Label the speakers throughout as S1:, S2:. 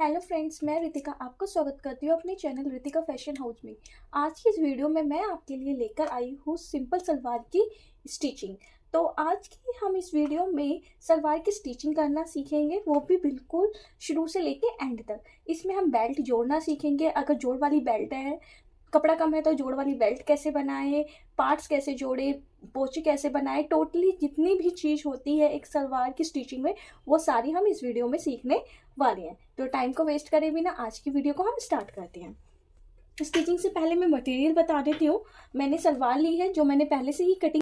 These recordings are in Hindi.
S1: हेलो फ्रेंड्स, मैं रितिका आपका स्वागत करती हूँ अपने चैनल रितिका फैशन हाउस में। आज की इस वीडियो में मैं आपके लिए लेकर आई हूँ सिंपल सलवार की स्टिचिंग। तो आज की हम इस वीडियो में सलवार की स्टिचिंग करना सीखेंगे, वो भी बिल्कुल शुरू से लेके एंड तक। इसमें हम बेल्ट जोड़ना सीखेंगे। अगर जोड़ वाली बेल्ट है, कपड़ा कम है तो जोड़ वाली बेल्ट कैसे बनाए, पार्ट्स कैसे जोड़े, पोचे कैसे बनाए, टोटली जितनी भी चीज़ होती है एक सलवार की स्टिचिंग में, वो सारी हम इस वीडियो में सीखने वाले हैं। तो टाइम को वेस्ट करे बिना आज की वीडियो को हम स्टार्ट करते हैं। स्टिचिंग से पहले मैं मटेरियल बता देती हूँ। मैंने सलवार ली है जो मैंने पहले से ही कटिंग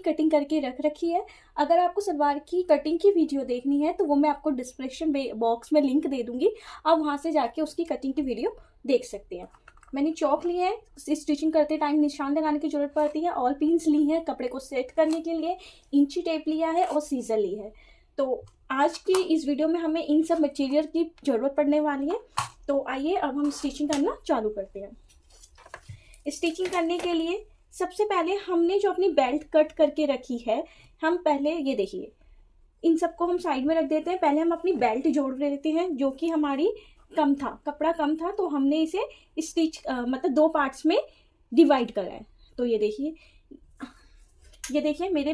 S1: कटिंग करके रख रखी है। अगर आपको सलवार की कटिंग की वीडियो देखनी है तो वो मैं आपको डिस्क्रिप्शन बॉक्स में लिंक दे दूंगी, आप वहाँ से जाके उसकी कटिंग की वीडियो देख सकते हैं। मैंने चौक लिए हैं, स्टिचिंग करते टाइम निशान लगाने की जरूरत पड़ती है। ऑल पिन्स ली है कपड़े को सेट करने के लिए, इंची टेप लिया है और सीजर ली है। तो आज की इस वीडियो में हमें इन सब मटेरियल की जरूरत पड़ने वाली है। तो आइए अब हम स्टिचिंग करना चालू करते हैं। स्टिचिंग करने के लिए सबसे पहले हमने जो अपनी बेल्ट कट करके रखी है, हम पहले ये देखिए, इन सबको हम साइड में रख देते हैं। पहले हम अपनी बेल्ट जोड़ देते हैं, जो कि हमारी कम था, कपड़ा कम था, तो हमने इसे स्टिच मतलब दो पार्ट्स में डिवाइड करा है। तो ये देखिए मेरे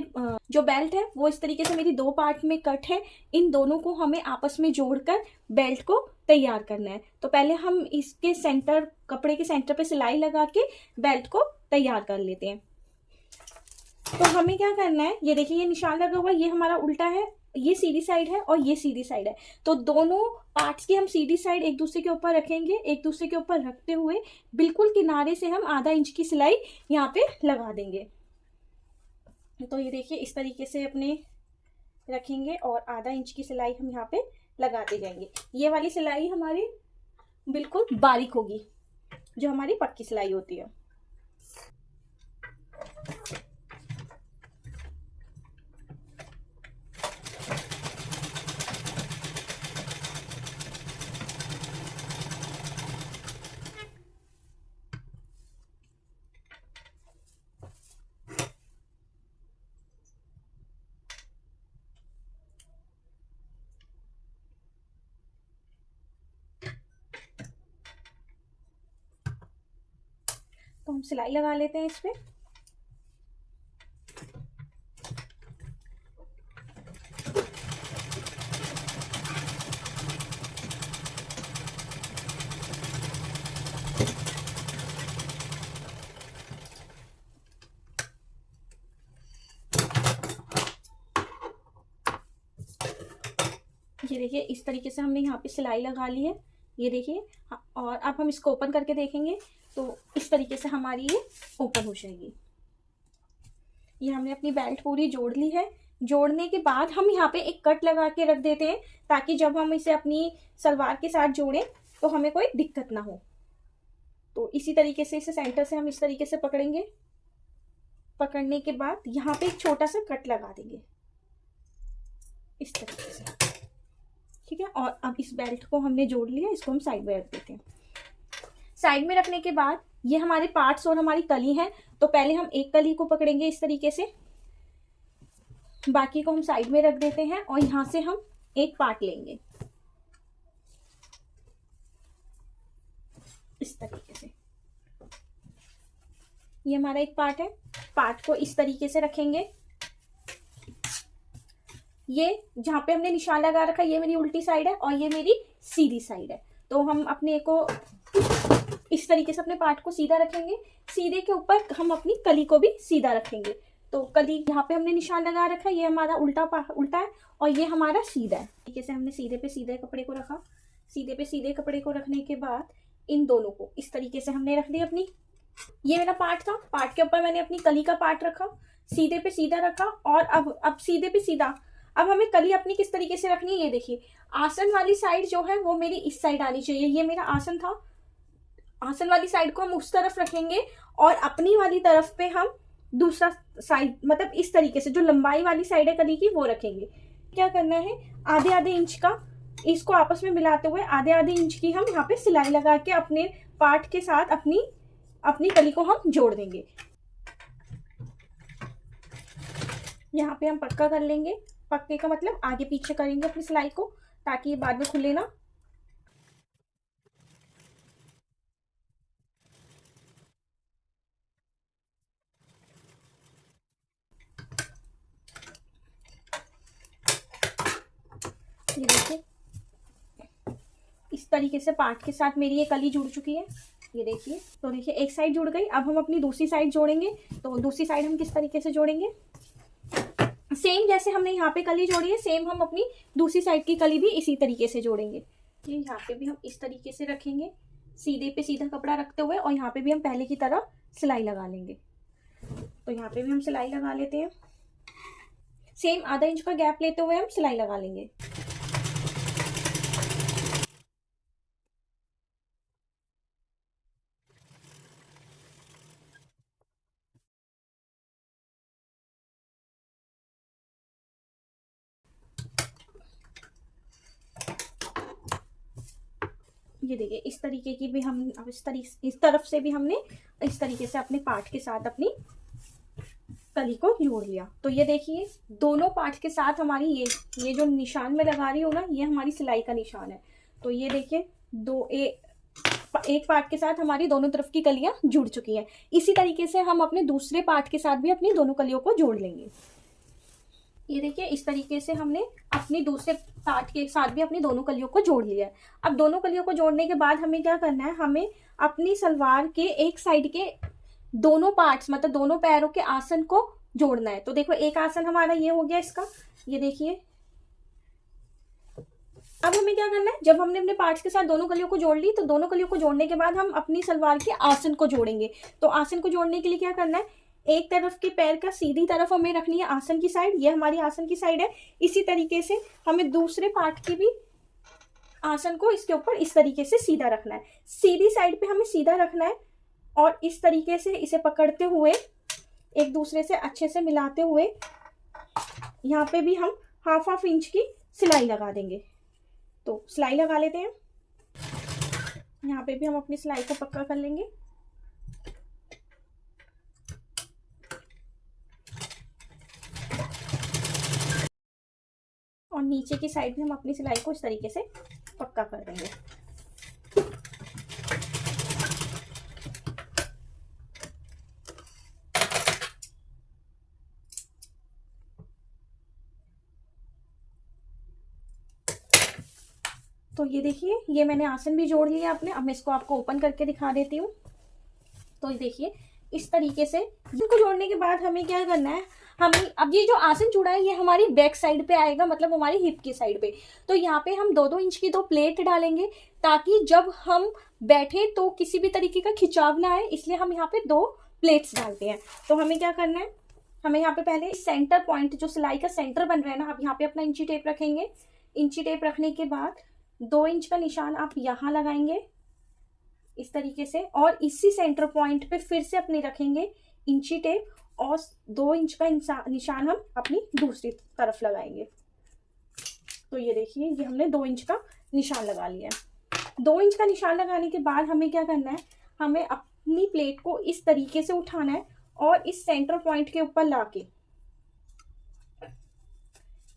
S1: जो बेल्ट है वो इस तरीके से मेरी दो पार्ट में कट है। इन दोनों को हमें आपस में जोड़कर बेल्ट को तैयार करना है। तो पहले हम इसके सेंटर, कपड़े के सेंटर पे सिलाई लगा के बेल्ट को तैयार कर लेते हैं। तो हमें क्या करना है, ये देखिए ये निशान लगा हुआ, ये हमारा उल्टा है, ये सीधी साइड है और ये सीधी साइड है। तो दोनों पार्ट्स की हम सीधी साइड एक दूसरे के ऊपर रखेंगे। एक दूसरे के ऊपर रखते हुए बिल्कुल किनारे से हम आधा इंच की सिलाई यहाँ पे लगा देंगे। तो ये देखिए इस तरीके से अपने रखेंगे और आधा इंच की सिलाई हम यहाँ पे लगाते जाएंगे। ये वाली सिलाई हमारी बिल्कुल बारीक होगी, जो हमारी पक्की सिलाई होती है। तो हम सिलाई लगा लेते हैं इस पे। ये देखिए इस तरीके से हमने यहाँ पे सिलाई लगा ली है, ये देखिए। और अब हम इसको ओपन करके देखेंगे तो इस तरीके से हमारी ये ओपन हो जाएगी। ये हमने अपनी बेल्ट पूरी जोड़ ली है। जोड़ने के बाद हम यहाँ पे एक कट लगा के रख देते हैं, ताकि जब हम इसे अपनी सलवार के साथ जोड़ें तो हमें कोई दिक्कत ना हो। तो इसी तरीके से इसे सेंटर से हम इस तरीके से पकड़ेंगे। पकड़ने के बाद यहाँ पे एक छोटा सा कट लगा देंगे इस तरीके से, ठीक है। और अब इस बेल्ट को हमने जोड़ लिया, इसको हम साइड में रख देते हैं। साइड में रखने के बाद ये हमारे पार्ट्स और हमारी कली है। तो पहले हम एक कली को पकड़ेंगे इस तरीके से, बाकी को हम साइड में रख देते हैं और यहां से हम एक पार्ट लेंगे इस तरीके से। ये हमारा एक पार्ट है, पार्ट को इस तरीके से रखेंगे। ये जहां पे हमने निशान लगा रखा, ये मेरी उल्टी साइड है और ये मेरी सीधी साइड है। तो हम अपने को इस तरीके से अपने पार्ट को सीधा रखेंगे। सीधे के ऊपर हम अपनी कली को भी सीधा रखेंगे। तो कली यहाँ पे हमने निशान लगा रखा है, ये हमारा उल्टा है और ये हमारा सीधा है। तरीके से हमने सीधे पे सीधे कपड़े को रखा। सीधे पे सीधे कपड़े को रखने के बाद इन दोनों को इस तरीके से हमने रख दी अपनी। ये मेरा पार्ट था, पार्ट के ऊपर मैंने अपनी कली का पार्ट रखा, सीधे पे सीधा रखा। और अब सीधे पे सीधा, अब हमें कली अपनी किस तरीके से रखनी है, ये देखिए। आसन वाली साइड जो है वो मेरी इस साइड आनी चाहिए। ये मेरा आसन था, आसन वाली साइड को हम उस तरफ रखेंगे और अपनी वाली तरफ पे हम दूसरा साइड, मतलब इस तरीके से जो लंबाई वाली साइड है कली की, वो रखेंगे। क्या करना है, आधे आधे इंच का इसको आपस में मिलाते हुए आधे आधे इंच की हम यहाँ पे सिलाई लगा के अपने पार्ट के साथ अपनी कली को हम जोड़ देंगे। यहाँ पे हम पक्का कर लेंगे पक्के का मतलब आगे पीछे करेंगे अपनी सिलाई को, ताकि ये बाद में खुले ना। ये देखिए इस तरीके से पार्ट के साथ मेरी ये कली जुड़ चुकी है। ये देखिए, तो देखिए एक साइड जुड़ गई। अब हम अपनी दूसरी साइड जोड़ेंगे। तो दूसरी साइड हम किस तरीके से जोड़ेंगे, सेम जैसे हमने यहाँ पे कली जोड़ी है, सेम हम अपनी दूसरी साइड की कली भी इसी तरीके से जोड़ेंगे। ये यहाँ पे भी हम इस तरीके से रखेंगे, सीधे पे सीधा कपड़ा रखते हुए, और यहाँ पे भी हम पहले की तरह सिलाई लगा लेंगे। तो यहाँ पे भी हम सिलाई लगा लेते हैं, सेम आधा इंच का गैप लेते हुए हम सिलाई लगा लेंगे। ये देखिए इस तरीके की भी हम अब इस तरफ से भी हमने इस तरीके से अपने पार्ट के साथ अपनी कली को जोड़ लिया। तो ये देखिए दोनों पार्ट के साथ हमारी ये जो निशान में लगा रही हूँ ना, ये हमारी सिलाई का निशान है। तो ये देखिए एक पार्ट के साथ हमारी दोनों तरफ की कलियां जुड़ चुकी हैं। इसी तरीके से हम अपने दूसरे पार्ट के साथ भी अपनी दोनों कलियों को जोड़ लेंगे। ये देखिए इस तरीके से हमने अपनी दूसरे पार्ट के साथ भी अपनी दोनों कलियों को जोड़ लिया है। अब दोनों कलियों को जोड़ने के बाद हमें क्या करना है, हमें अपनी सलवार के एक साइड के दोनों पार्ट्स मतलब दोनों पैरों के आसन को जोड़ना है। तो देखो एक आसन हमारा ये हो गया इसका, ये देखिए। अब हमें क्या करना है, जब हमने अपने पार्ट्स के साथ दोनों कलियों को जोड़ ली, तो दोनों कलियों को जोड़ने के बाद हम अपनी सलवार के आसन को जोड़ेंगे। तो आसन को जोड़ने के लिए क्या करना है, एक तरफ के पैर का सीधी तरफ हमें रखनी है आसन की साइड, ये हमारी आसन की साइड है। इसी तरीके से हमें दूसरे पार्ट की भी आसन को इसके ऊपर इस तरीके से सीधा रखना है, सीधी साइड पे हमें सीधा रखना है। और इस तरीके से इसे पकड़ते हुए एक दूसरे से अच्छे से मिलाते हुए यहाँ पे भी हम हाफ इंच की सिलाई लगा देंगे। तो सिलाई लगा लेते हैं, यहाँ पे भी हम अपनी सिलाई को पक्का कर लेंगे। और नीचे की साइड भी हम अपनी सिलाई को इस तरीके से पक्का कर देंगे। तो ये देखिए ये मैंने आसन भी जोड़ लिया अपने। अब मैं इसको आपको ओपन करके दिखा देती हूँ। तो ये देखिए इस तरीके से इनको जोड़ने के बाद हमें क्या करना है, हमें अब ये जो आसन जुड़ा है ये हमारी बैक साइड पे आएगा, मतलब हमारी हिप की साइड पे। तो यहाँ पे हम 2-2 इंच की 2 प्लेट डालेंगे, ताकि जब हम बैठे तो किसी भी तरीके का खिंचाव ना आए, इसलिए हम यहाँ पे 2 प्लेट्स डालते हैं। तो हमें क्या करना है, हमें यहाँ पे पहले सेंटर पॉइंट जो सिलाई का सेंटर बन रहा है ना, आप यहाँ पे अपना इंची टेप रखेंगे। इंची टेप रखने के बाद 2 इंच का निशान आप यहाँ लगाएंगे इस तरीके से, और इसी सेंटर पॉइंट पे फिर से अपने रखेंगे इंची टेप, और 2 इंच का निशान हम अपनी दूसरी तरफ लगाएंगे। तो ये देखिए ये हमने 2 इंच का निशान लगा लिया है। 2 इंच का निशान लगाने के बाद हमें क्या करना है, हमें अपनी प्लेट को इस तरीके से उठाना है और इस सेंटर पॉइंट के ऊपर लाके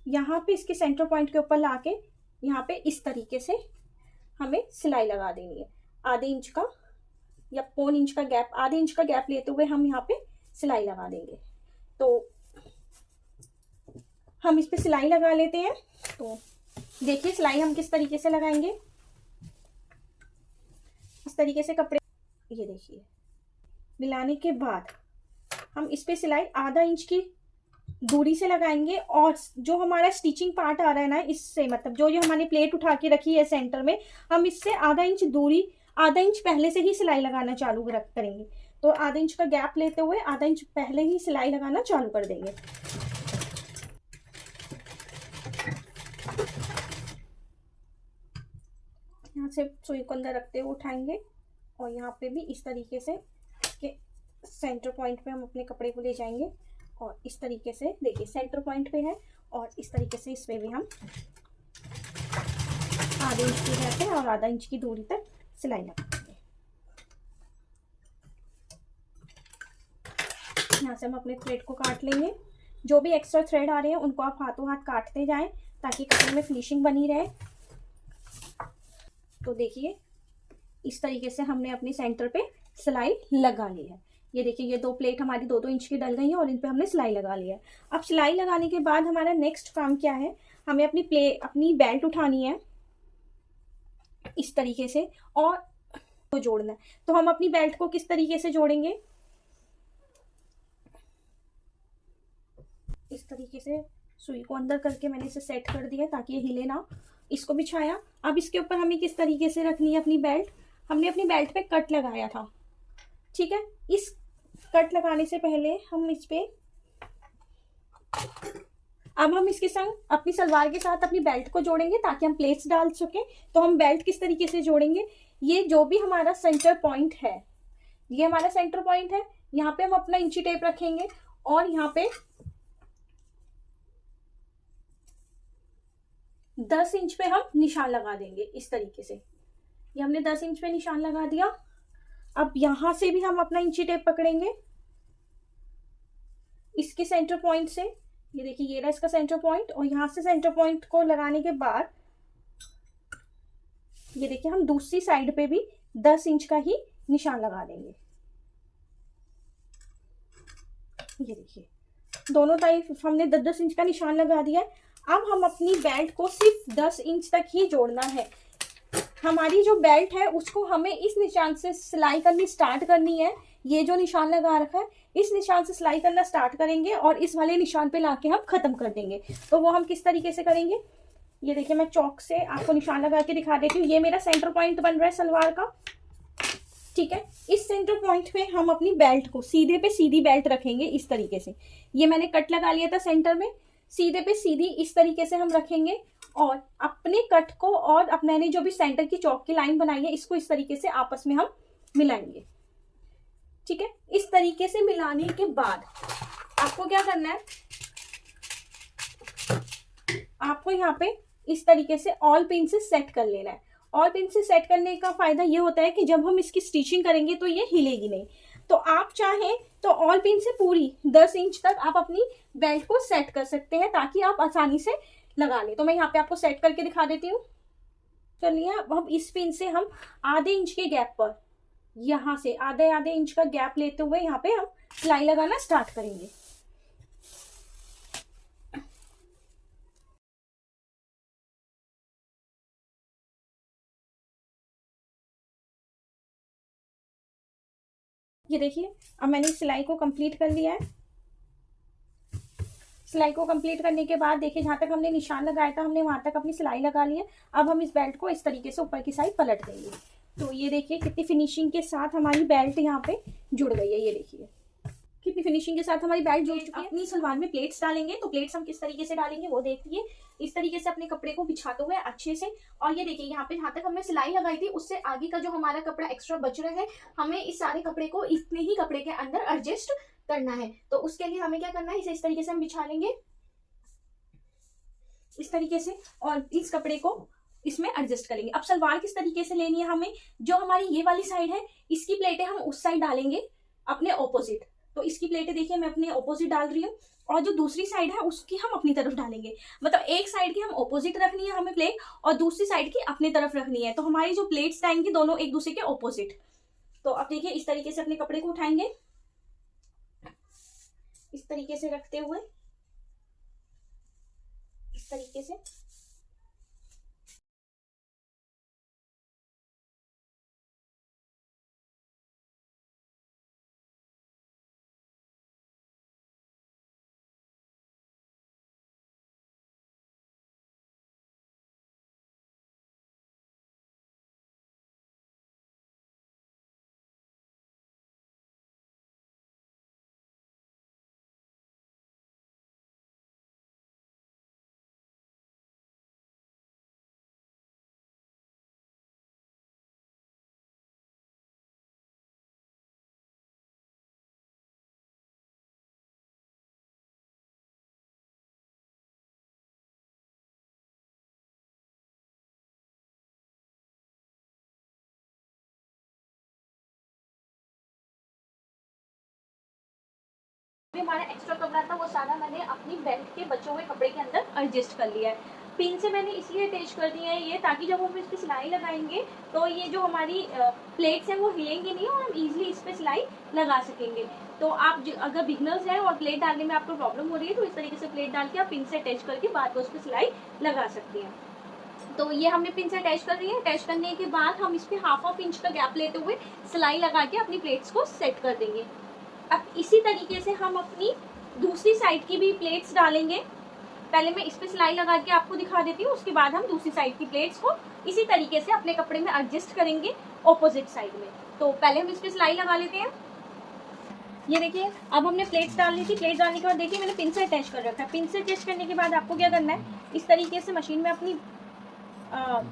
S1: यहाँ पे इसके सेंटर पॉइंट के ऊपर लाके यहाँ पे इस तरीके से हमें सिलाई लगा देनी है। आधे इंच का या पौन इंच का गैप, आधे इंच का गैप लेते हुए हम यहाँ पे सिलाई लगा देंगे। तो हम इस पे सिलाई लगा लेते हैं। तो देखिए सिलाई हम किस तरीके से लगाएंगे, इस तरीके से कपड़े, ये देखिए मिलाने के बाद हम इस पे सिलाई आधा इंच की दूरी से लगाएंगे, और जो हमारा स्टिचिंग पार्ट आ रहा है ना, इससे मतलब जो हमारी प्लेट उठा के रखी है सेंटर में, हम इससे आधा इंच पहले से ही सिलाई लगाना चालू करेंगे। तो आधा इंच का गैप लेते हुए आधा इंच पहले ही सिलाई लगाना चालू कर देंगे। यहाँ से सुई को अंदर रखते हुए उठाएंगे, और यहाँ पे भी इस तरीके से इसके सेंटर पॉइंट पे हम अपने कपड़े को ले जाएंगे, और इस तरीके से देखिए सेंटर पॉइंट पे है, और इस तरीके से इसमें भी हम आधे इंच की गैप है और आधा इंच की दूरी तक सिलाई लगाएंगे। यहाँ से हम अपने थ्रेड को काट लेंगे। जो भी एक्स्ट्रा थ्रेड आ रहे हैं उनको आप हाथों हाथ काटते जाएं ताकि कपड़े में फिनिशिंग बनी रहे। तो देखिए इस तरीके से हमने अपनी सेंटर पे सिलाई लगा ली है। ये देखिए ये 2 प्लेट हमारी 2-2 इंच की डल गई है और इन पे हमने सिलाई लगा ली है। अब सिलाई लगाने के बाद हमारा नेक्स्ट काम क्या है, हमें अपनी बेल्ट उठानी है इस तरीके से और तो जोड़ना है। तो हम अपनी बेल्ट को किस तरीके से जोड़ेंगे, इस तरीके से सुई को अंदर करके मैंने इसे सेट कर दिया ताकि ये हिले ना। इसको बिछाया। अब इसके ऊपर हमें किस तरीके से रखनी है अपनी बेल्ट, हमने अपनी बेल्ट पे कट लगाया था, ठीक है। इस कट लगाने से पहले हम इस पे अब हम इसके संग अपनी सलवार के साथ अपनी बेल्ट को जोड़ेंगे ताकि हम प्लेट्स डाल सकें। तो हम बेल्ट किस तरीके से जोड़ेंगे, ये जो भी हमारा सेंटर पॉइंट है, ये हमारा सेंटर पॉइंट है, यहाँ पे हम अपना इंची टेप रखेंगे और यहाँ पे 10 इंच पे हम निशान लगा देंगे इस तरीके से। ये हमने 10 इंच पे निशान लगा दिया। अब यहां से भी हम अपना इंची टेप पकड़ेंगे इसके सेंटर पॉइंट से। ये देखिए ये रहा इसका सेंटर पॉइंट और यहां से सेंटर पॉइंट को लगाने के बाद ये देखिए हम दूसरी साइड पे भी 10 इंच का ही निशान लगा देंगे। ये देखिए दोनों तरफ हमने 10-10 इंच का निशान लगा दिया है। अब हम अपनी बेल्ट को सिर्फ 10 इंच तक ही जोड़ना है। हमारी जो बेल्ट है उसको हमें इस निशान से सिलाई करनी स्टार्ट करनी है। ये जो निशान लगा रखा है इस निशान से सिलाई करना स्टार्ट करेंगे और इस वाले निशान पे लाके हम खत्म कर देंगे। तो वो हम किस तरीके से करेंगे, ये देखिए मैं चौक से आपको निशान लगा के दिखा देती हूँ। ये मेरा सेंटर पॉइंट बन रहा है सलवार का, ठीक है। इस सेंटर पॉइंट पे हम अपनी बेल्ट को सीधे पे सीधी बेल्ट रखेंगे इस तरीके से। ये मैंने कट लगा लिया था सेंटर में, सीधे पे सीधी इस तरीके से हम रखेंगे और अपने कट को और मैंने जो भी सेंटर की चौक की लाइन बनाई है इसको इस तरीके से आपस में हम मिलाएंगे, ठीक है। इस तरीके से मिलाने के बाद आपको क्या करना है, आपको यहाँ पे इस तरीके से ऑल पिन से सेट कर लेना है। ऑल पिन से सेट करने का फायदा ये होता है कि जब हम इसकी स्टिचिंग करेंगे तो ये हिलेगी नहीं। तो आप चाहें तो ऑल पिन से पूरी 10 इंच तक आप अपनी बेल्ट को सेट कर सकते हैं ताकि आप आसानी से लगा लें। तो मैं यहाँ पे आपको सेट करके दिखा देती हूँ। चलिए अब इस पिन से हम आधे इंच के गैप पर, यहाँ से आधे इंच का गैप लेते हुए यहाँ पे हम सिलाई लगाना स्टार्ट करेंगे। ये देखिए अब मैंने सिलाई को कंप्लीट कर लिया है। सिलाई को कंप्लीट करने के बाद देखिए जहां तक हमने निशान लगाया था हमने वहां तक अपनी सिलाई लगा ली है। अब हम इस बेल्ट को इस तरीके से ऊपर की साइड पलट देंगे। तो ये देखिए कितनी फिनिशिंग के साथ हमारी बेल्ट यहाँ पे जुड़ गई है। ये देखिए कितनी फिनिशिंग के साथ हमारी बेल्ट जुड़ चुकी है। अपनी सलवार में प्लेट्स डालेंगे तो प्लेट्स हम किस तरीके से डालेंगे वो देखिए। इस तरीके से अपने कपड़े को बिछाते हुए अच्छे से, और ये देखिए यहाँ पे जहाँ तक हमने सिलाई लगाई थी उससे आगे का जो हमारा कपड़ा एक्स्ट्रा बच रहा है हमें इस सारे कपड़े को इतने ही कपड़े के अंदर एडजस्ट करना है। तो उसके लिए हमें क्या करना है, इसे इस तरीके से हम बिछा लेंगे इस तरीके से और इस कपड़े को इसमें एडजस्ट करेंगे। अब सलवार किस तरीके से लेनी है, हमें जो हमारी ये वाली साइड है इसकी प्लेटें हम उस साइड डालेंगे अपने ऑपोजिट। तो इसकी प्लेटें देखिए मैं अपने ऑपोजिट डाल रही हूँ और जो दूसरी साइड है उसकी हम अपनी तरफ डालेंगे। मतलब एक साइड की हम ऑपोजिट रखनी है हमें प्लेट और दूसरी साइड की अपनी तरफ रखनी है। तो हमारी जो प्लेट्स आएंगी दोनों एक दूसरे के ऑपोजिट। तो अब देखिए इस तरीके से अपने कपड़े को उठाएंगे इस तरीके से रखते हुए इस तरीके से भी हमारा एक्स्ट्रा कपड़ा था वो सारा मैंने अपनी बेल्ट के बचे हुए कपड़े के अंदर एडजस्ट कर लिया है। पिन से मैंने इसलिए अटैच कर दिया है ये, ताकि जब हम इस पर सिलाई लगाएंगे तो ये जो हमारी प्लेट्स हैं वो हिलेंगे नहीं और हम इजीली इस पर सिलाई लगा सकेंगे। तो आप अगर बिगनर्स हैं और प्लेट डालने में आपको प्रॉब्लम हो रही है तो इस तरीके से प्लेट डाल के आप पिन से अटैच करके बाद में उस पर सिलाई लगा सकती हैं। तो ये हमने पिन से अटैच कर रही है। अटैच करने के बाद हम इस पर हाफ इंच का गैप लेते हुए सिलाई लगा के अपनी प्लेट्स को सेट कर देंगे। अब इसी तरीके से हम अपनी दूसरी साइड की भी प्लेट्स डालेंगे। पहले मैं इस पे सिलाई लगा के आपको दिखा देती हूँ, उसके बाद हम दूसरी साइड की प्लेट्स को इसी तरीके से अपने कपड़े में एडजस्ट करेंगे ऑपोजिट साइड में। तो पहले हम इस पे सिलाई लगा लेते हैं। ये देखिए अब हमने प्लेट्स डाल ली थी। प्लेट्स डालने के बाद देखिए मैंने पिन से अटैच कर रखा है। पिन से अटैच करने के बाद आपको क्या करना है, इस तरीके से मशीन में अपनी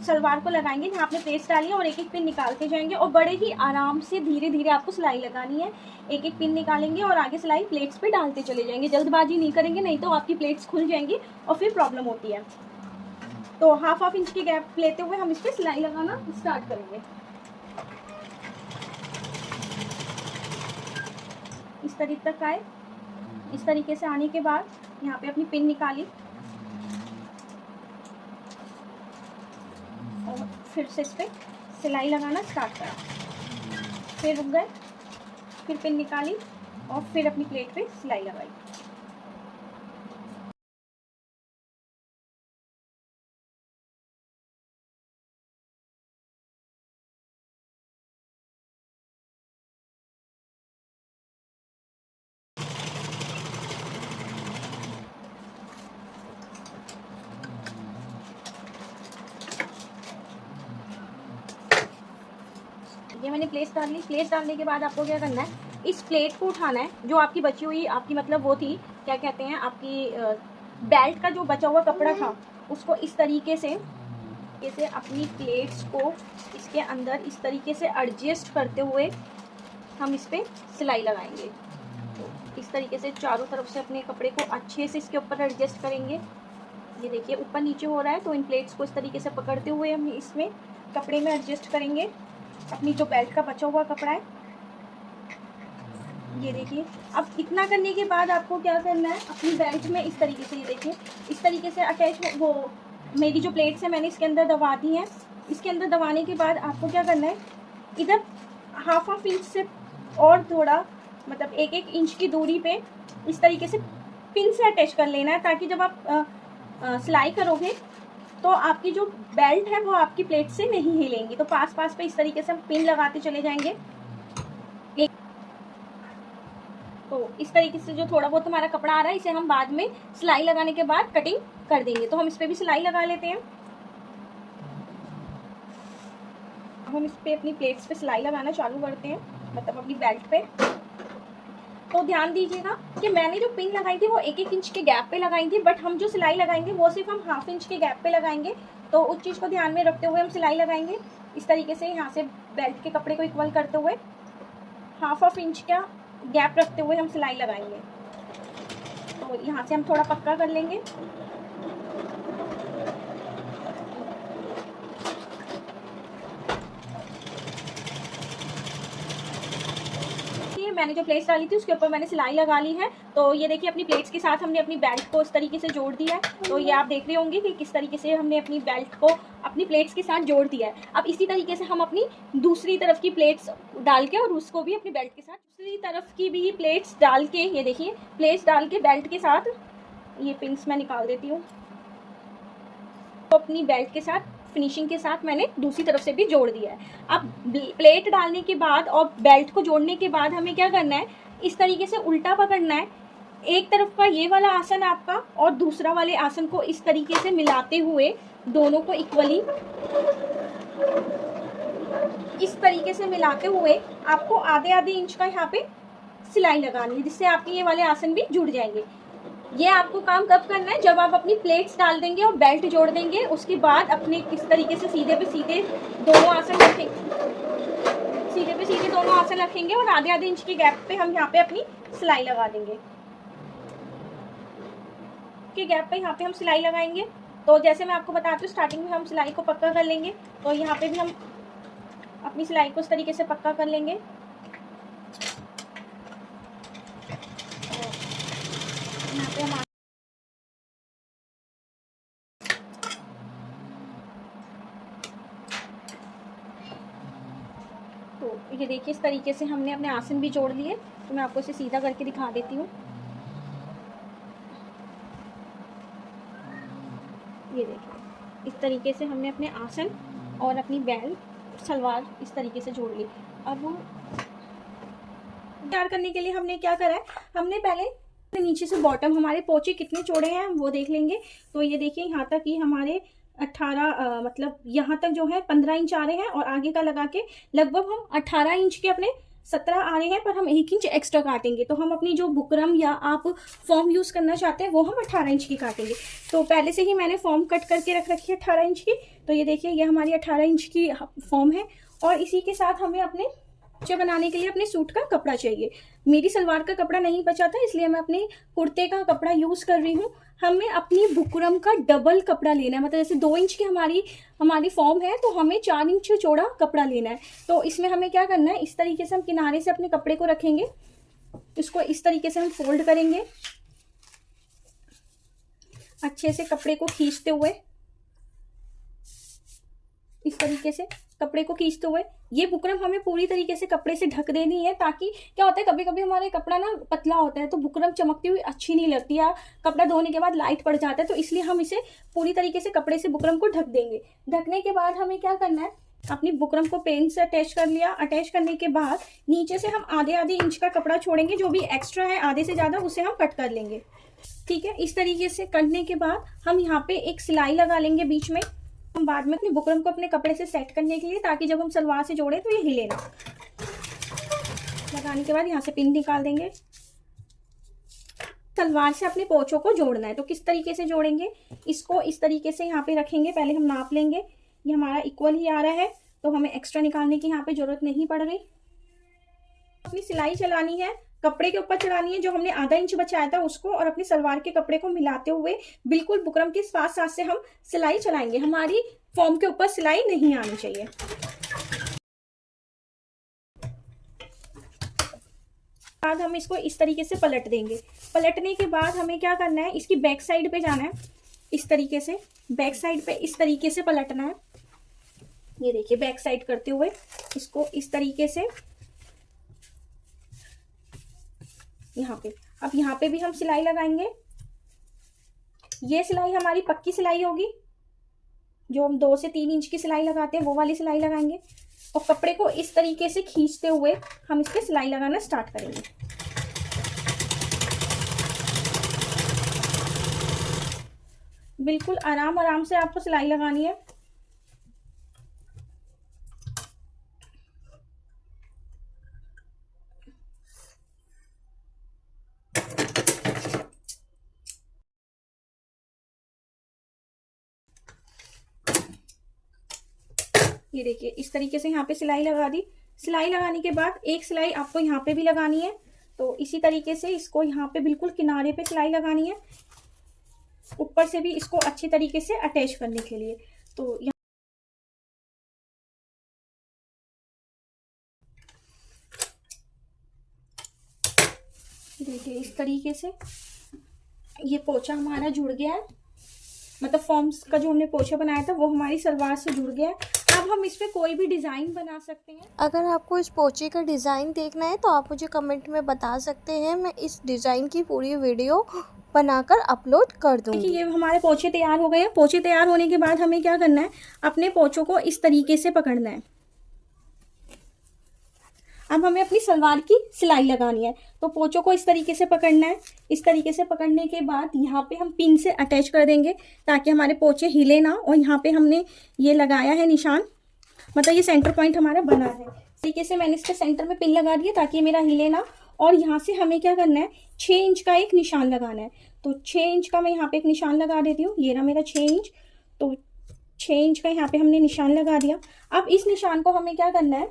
S1: सलवार को लगाएंगे जहाँ आपने प्लेट्स डाली है और एक एक पिन निकालते जाएंगे और बड़े ही आराम से धीरे धीरे आपको सिलाई लगानी है। एक एक पिन निकालेंगे और आगे सिलाई प्लेट्स पे डालते चले जाएंगे। जल्दबाजी नहीं करेंगे, नहीं तो आपकी प्लेट्स खुल जाएंगी और फिर प्रॉब्लम होती है। तो हाफ इंच की गैप लेते हुए हम इस पर सिलाई लगाना स्टार्ट करेंगे। इस तरीके तक आए। इस तरीके से आने के बाद यहाँ पे अपनी पिन निकाली और फिर से इस पर सिलाई लगाना स्टार्ट करा। फिर रुक गए, फिर पिन निकाली और फिर अपनी प्लेट पे सिलाई लगाई। ये मैंने प्लेट्स डाल ली। प्लेट्स डालने के बाद आपको क्या करना है, इस प्लेट को उठाना है जो आपकी बची हुई, आपकी मतलब वो थी क्या कहते हैं, आपकी बेल्ट का जो बचा हुआ कपड़ा था उसको इस तरीके से अपनी प्लेट्स को इसके अंदर इस तरीके से एडजस्ट करते हुए हम इस पर सिलाई लगाएंगे। तो इस तरीके से चारों तरफ से अपने कपड़े को अच्छे से इसके ऊपर एडजस्ट करेंगे। ये देखिए ऊपर नीचे हो रहा है, तो इन प्लेट्स को इस तरीके से पकड़ते हुए हम इसमें कपड़े में एडजस्ट करेंगे अपनी जो बेल्ट का बचा हुआ कपड़ा है। ये देखिए अब इतना करने के बाद आपको क्या करना है, अपनी बेल्ट में इस तरीके से, ये देखिए इस तरीके से अटैच वो मेरी जो प्लेट्स है मैंने इसके अंदर दबा दी हैं। इसके अंदर दबाने के बाद आपको क्या करना है, इधर हाफ इंच से और थोड़ा मतलब एक इंच की दूरी पे इस तरीके से पिन से अटैच कर लेना है, ताकि जब आप सिलाई करोगे तो आपकी जो बेल्ट है वो आपकी प्लेट से नहीं हिलेंगी। तो पास पास पे इस तरीके से हम पिन लगाते चले जाएंगे। तो इस तरीके से जो थोड़ा बहुत हमारा कपड़ा आ रहा है इसे हम बाद में सिलाई लगाने के बाद कटिंग कर देंगे। तो हम इस पे भी सिलाई लगा लेते हैं। हम इस पे अपनी प्लेट्स पे सिलाई लगाना चालू करते हैं, मतलब अपनी बेल्ट पे। तो ध्यान दीजिएगा कि मैंने जो पिन लगाई थी वो एक इंच के गैप पे लगाई थी, बट हम जो सिलाई लगाएंगे वो सिर्फ हम हाफ इंच के गैप पे लगाएंगे। तो उस चीज़ को ध्यान में रखते हुए हम सिलाई लगाएंगे इस तरीके से, यहाँ से बेल्ट के कपड़े को इक्वल करते हुए हाफ इंच का गैप रखते हुए हम सिलाई लगाएंगे। तो यहाँ से हम थोड़ा पक्का कर लेंगे। मैंने जो प्लेट्स डाली थी उसके ऊपर मैंने सिलाई लगा ली है। तो ये देखिए अपनी प्लेट्स के साथ हमने अपनी बेल्ट को इस तरीके से जोड़ दिया है। तो ये आप देख रहे होंगे कि किस तरीके से हमने अपनी बेल्ट को अपनी प्लेट्स के साथ जोड़ दिया है। अब इसी तरीके से हम अपनी दूसरी तरफ की प्लेट्स डाल के और उसको भी अपनी बेल्ट के साथ, दूसरी तरफ की भी प्लेट्स डाल के, ये देखिए प्लेट्स डाल के बेल्ट के साथ, ये पिंस मैं निकाल देती हूँ, तो अपनी बेल्ट के साथ फिनिशिंग के साथ मैंने दूसरी तरफ से भी जोड़ दिया है। अब प्लेट डालने के बाद और बेल्ट को जोड़ने के बाद हमें क्या करना है, इस तरीके से उल्टा पकड़ना है। एक तरफ का ये वाला आसन आपका और दूसरा वाले आसन को इस तरीके से मिलाते हुए दोनों को इक्वली इस तरीके से मिलाते हुए आपको आधे इंच का यहाँ पे सिलाई लगानी है, जिससे आपके ये वाले आसन भी जुड़ जाएंगे। ये आपको काम कब करना है, जब आप अपनी प्लेट्स डाल देंगे और बेल्ट जोड़ देंगे, उसके बाद अपने इस तरीके से सीधे पे सीधे दोनों आसन रखेंगे, सीधे पे सीधे दोनों आसन रखेंगे और आधे इंच के गैप पे हम यहाँ पे अपनी सिलाई लगा देंगे। के गैप पे यहाँ पे हम सिलाई लगाएंगे। तो जैसे मैं आपको बताती हूँ, स्टार्टिंग में हम सिलाई को पक्का कर लेंगे। तो यहाँ पे भी हम अपनी सिलाई को इस तरीके से पक्का कर लेंगे। पे हम तो ये देखिए इस तरीके से हमने अपने आसन भी जोड़ लिए। तो मैं आपको इसे सीधा करके दिखा देती हूँ। ये देखिए इस तरीके से हमने अपने आसन और अपनी बेल्ट सलवार इस तरीके से जोड़ ली। अब तैयार करने के लिए हमने क्या करा है, हमने पहले नीचे से बॉटम हमारे पोंचे कितने चौड़े हैं वो देख लेंगे। तो ये देखिए यहाँ तक ही हमारे 18 मतलब यहाँ तक जो है 15 इंच आ रहे हैं और आगे का लगा के लगभग हम 18 इंच के अपने 17 आ रहे हैं, पर हम 1 इंच एक्स्ट्रा काटेंगे। तो हम अपनी जो बुकरम या आप फॉर्म यूज़ करना चाहते हैं वो हम 18 इंच की काटेंगे। तो पहले से ही मैंने फॉर्म कट करके रख रखी है 18 इंच की। तो ये देखिए ये हमारी 18 इंच की फॉर्म है। और इसी के साथ हमें अपने पोंचे बनाने के लिए अपने सूट का कपड़ा चाहिए। मेरी सलवार का कपड़ा नहीं बचा था इसलिए मैं अपने कुर्ते का कपड़ा यूज़ कर रही हूँ। हमें अपनी बुकरम का डबल कपड़ा लेना है, मतलब जैसे 2 इंच की हमारी फॉर्म है तो हमें 4 इंच चौड़ा कपड़ा लेना है। तो इसमें हमें क्या करना है, इस तरीके से हम किनारे से अपने कपड़े को रखेंगे, इसको इस तरीके से हम फोल्ड करेंगे, अच्छे से कपड़े को खींचते हुए, इस तरीके से कपड़े को खींचते हुए। ये बुकरम हमें पूरी तरीके से कपड़े से ढक देनी है, ताकि क्या होता है कभी कभी हमारे कपड़ा ना पतला होता है तो बुकरम चमकती हुई अच्छी नहीं लगती है, कपड़ा धोने के बाद लाइट पड़ जाता है। तो इसलिए हम इसे पूरी तरीके से कपड़े से बुकरम को ढक देंगे। ढकने के बाद हमें क्या करना है, अपनी बुकरम को पेन से अटैच कर लिया। अटैच करने के बाद नीचे से हम आधे इंच का कपड़ा छोड़ेंगे, जो भी एक्स्ट्रा है आधे से ज़्यादा उसे हम कट कर लेंगे। ठीक है, इस तरीके से करने के बाद हम यहाँ पे एक सिलाई लगा लेंगे बीच में, हम बाद में अपनी बुकरम को अपने कपड़े से सेट करने के लिए, ताकि जब हम सलवार से जोड़े तो ये हिले ना। लगाने के बाद यहाँ से पिन निकाल देंगे। सलवार से अपने पोंचों को जोड़ना है, तो किस तरीके से जोड़ेंगे, इसको इस तरीके से यहाँ पे रखेंगे। पहले हम नाप लेंगे, ये हमारा इक्वल ही आ रहा है तो हमें एक्स्ट्रा निकालने की यहाँ पे जरूरत नहीं पड़ रही। अपनी सिलाई चलानी है, कपड़े के ऊपर चलानी है, जो हमने आधा इंच बचाया था उसको, और अपने सलवार के कपड़े को मिलाते हुए बिल्कुल बुकरम के साथ साथ से हम सिलाई चलाएंगे। हमारी फॉर्म के ऊपर सिलाई नहीं आनी चाहिए। बाद हम इसको इस तरीके से पलट देंगे। पलटने के बाद हमें क्या करना है, इसकी बैक साइड पे जाना है, इस तरीके से बैक साइड पे इस तरीके से पलटना है। ये देखिए बैक साइड करते हुए इसको इस तरीके से यहाँ पे। अब यहाँ पे भी हम सिलाई लगाएंगे। ये सिलाई हमारी पक्की सिलाई होगी, जो हम 2 से 3 इंच की सिलाई लगाते हैं वो वाली सिलाई लगाएंगे। और कपड़े को इस तरीके से खींचते हुए हम इस पे सिलाई लगाना स्टार्ट करेंगे। बिल्कुल आराम आराम से आपको सिलाई लगानी है। ये देखिए इस तरीके से यहाँ पे सिलाई लगा दी। सिलाई लगाने के बाद एक सिलाई आपको यहाँ पे भी लगानी है, तो इसी तरीके से इसको यहाँ पे बिल्कुल किनारे पे सिलाई लगानी है, ऊपर से भी इसको अच्छी तरीके से अटैच करने के लिए। तो देखिए इस तरीके से ये पोंचा हमारा जुड़ गया है, मतलब फॉर्म्स का जो हमने पोंचा बनाया था वो हमारी सलवार से जुड़ गया है। अब हम इस पे कोई भी डिज़ाइन बना सकते हैं।
S2: अगर आपको इस पोंचे का डिज़ाइन देखना है तो आप मुझे कमेंट में बता सकते हैं, मैं इस डिज़ाइन की पूरी वीडियो बनाकर अपलोड कर दूंगी।
S1: ये हमारे पोंचे तैयार हो गए हैं। पोंचे तैयार होने के बाद हमें क्या करना है, अपने पोंचों को इस तरीके से पकड़ना है। अब हमें अपनी सलवार की सिलाई लगानी है, तो पोंचों को इस तरीके से पकड़ना है। इस तरीके से पकड़ने के बाद यहाँ पे हम पिन से अटैच कर देंगे, ताकि हमारे पोंचे हिले ना। और यहाँ पे हमने ये लगाया है निशान, मतलब ये सेंटर पॉइंट हमारा बना है। इस तरीके से मैंने इसके सेंटर में पिन लगा दिया ताकि मेरा हिले ना। और यहाँ से हमें क्या करना है, 6 इंच का एक निशान लगाना है। तो 6 इंच का मैं यहाँ पे एक निशान लगा देती हूँ। ये रहा मेरा 6 इंच, तो 6 इंच का यहाँ पे हमने निशान लगा दिया। अब इस निशान को हमें क्या करना है,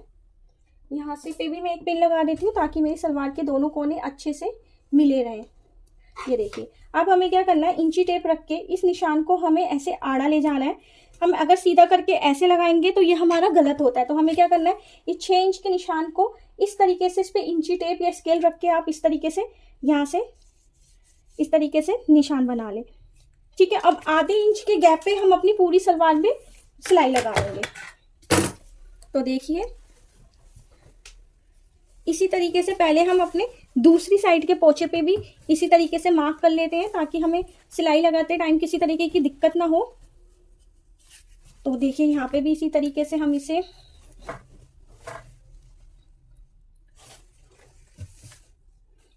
S1: यहाँ से पे भी मैं एक पिन लगा देती हूँ ताकि मेरी सलवार के दोनों कोने अच्छे से मिले रहें। ये देखिए अब हमें क्या करना है, इंची टेप रख के इस निशान को हमें ऐसे आड़ा ले जाना है। हम अगर सीधा करके ऐसे लगाएंगे तो ये हमारा गलत होता है। तो हमें क्या करना है, इस 6 इंच के निशान को इस तरीके से इस पे इंची टेप या स्केल रख के आप इस तरीके से यहाँ से इस तरीके से निशान बना ले। ठीक है, अब आधे इंच के गैप पे हम अपनी पूरी सलवार में सिलाई लगा लेंगे। तो देखिए इसी तरीके से पहले हम अपने दूसरी साइड के पोंचे पे भी इसी तरीके से मार्क कर लेते हैं, ताकि हमें सिलाई लगाते टाइम किसी तरीके की दिक्कत ना हो। तो देखिए यहाँ पे भी इसी तरीके से हम इसे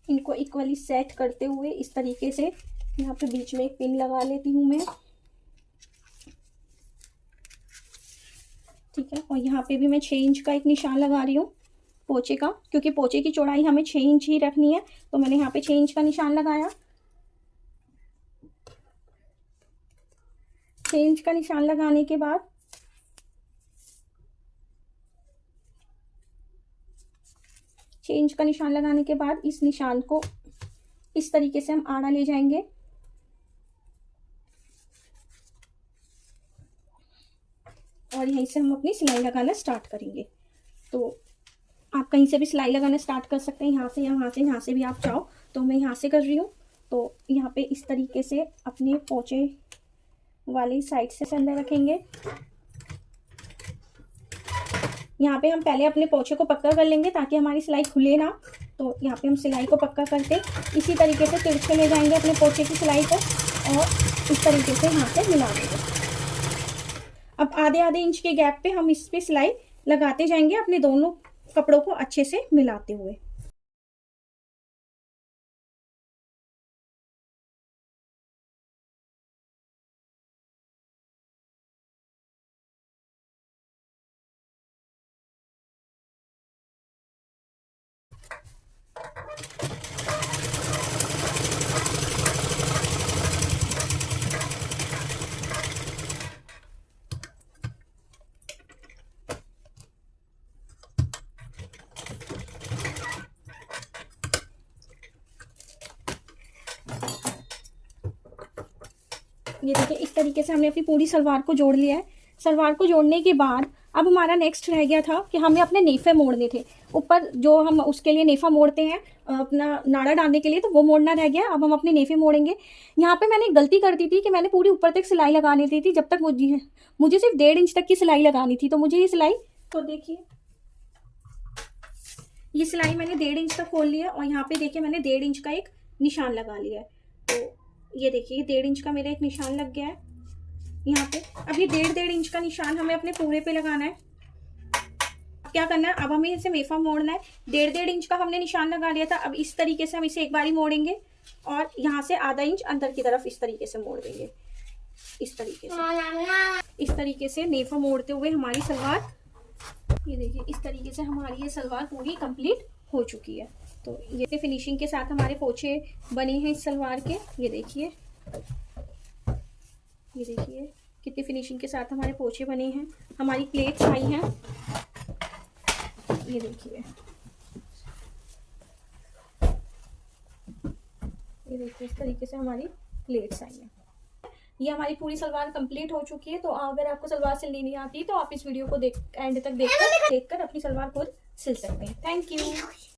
S1: इनको इक्वली सेट करते हुए इस तरीके से यहाँ पे बीच में एक पिन लगा लेती हूँ मैं। ठीक है, और यहाँ पे भी मैं 6 इंच का एक निशान लगा रही हूँ पोंचे का, क्योंकि पोंचे की चौड़ाई हमें 6 इंच ही रखनी है। तो मैंने यहाँ पे 6 इंच का निशान लगाया। 6 इंच का निशान लगाने के बाद इस निशान को इस तरीके से हम आड़ा ले जाएंगे और यहीं से हम अपनी सिलाई लगाना स्टार्ट करेंगे। तो आप कहीं से भी सिलाई लगाना स्टार्ट कर सकते हैं, यहाँ से, यहाँ से भी आप चाहो। तो मैं यहाँ से कर रही हूँ। तो यहाँ पे इस तरीके से अपने पोंचे वाली साइड से अंदर रखेंगे। यहाँ पे हम पहले अपने पोंचे को पक्का कर लेंगे ताकि हमारी सिलाई खुले ना। तो यहाँ पे हम सिलाई को पक्का करके इसी तरीके से तिरछे ले जाएंगे अपने पोंचे की सिलाई को और इस तरीके से यहाँ से मिला देंगे। अब आधे आधे इंच के गैप पे हम इस पे सिलाई लगाते जाएंगे अपने दोनों कपड़ों को अच्छे से मिलाते हुए। ये देखिए इस तरीके से हमने अपनी पूरी सलवार को जोड़ लिया है। सलवार को जोड़ने के बाद अब हमारा नेक्स्ट रह गया था कि हमें अपने नेफे मोड़ने थे। ऊपर जो हम उसके लिए नेफा मोड़ते हैं अपना नाड़ा डालने के लिए, तो वो मोड़ना रह गया। अब हम अपने नेफे मोड़ेंगे। यहाँ पे मैंने एक गलती कर दी थी कि मैंने पूरी ऊपर तक सिलाई लगा ली थी, जब तक मुझे सिर्फ 1.5 इंच तक की सिलाई लगानी थी। तो मुझे ये सिलाई, तो देखिए ये सिलाई मैंने 1.5 इंच तक खोल लिया और यहाँ पे देखिए मैंने 1.5 इंच का एक निशान लगा लिया है। तो ये देखिए 1.5 इंच का मेरा एक निशान लग गया है यहाँ पे। अब ये 1.5 इंच का निशान हमें अपने पूरे पे लगाना है। क्या करना है, अब हमें इसे मेफा मोड़ना है। 1.5 इंच का हमने निशान लगा लिया था। अब इस तरीके से हम इसे एक बारी मोड़ेंगे और यहाँ से आधा इंच अंदर की तरफ इस तरीके से मोड़ देंगे। इस तरीके से नेफा मोड़ते हुए हमारी सलवार, ये देखिए इस तरीके से हमारी ये सलवार पूरी कंप्लीट हो चुकी है। तो ये फिनिशिंग के साथ हमारे पोंचे बने हैं इस सलवार के। ये देखिए कितनी फिनिशिंग के साथ हमारे पोंचे बने हैं। हमारी प्लेट्स आई हैं, ये देखिए इस तरीके से हमारी प्लेट्स आई हैं। ये हमारी पूरी सलवार कंप्लीट हो चुकी है। तो अगर आपको सलवार सिलनी नहीं आती तो आप इस वीडियो को एंड तक देखकर अपनी सलवार खुद सिल सकते हैं। Thank you.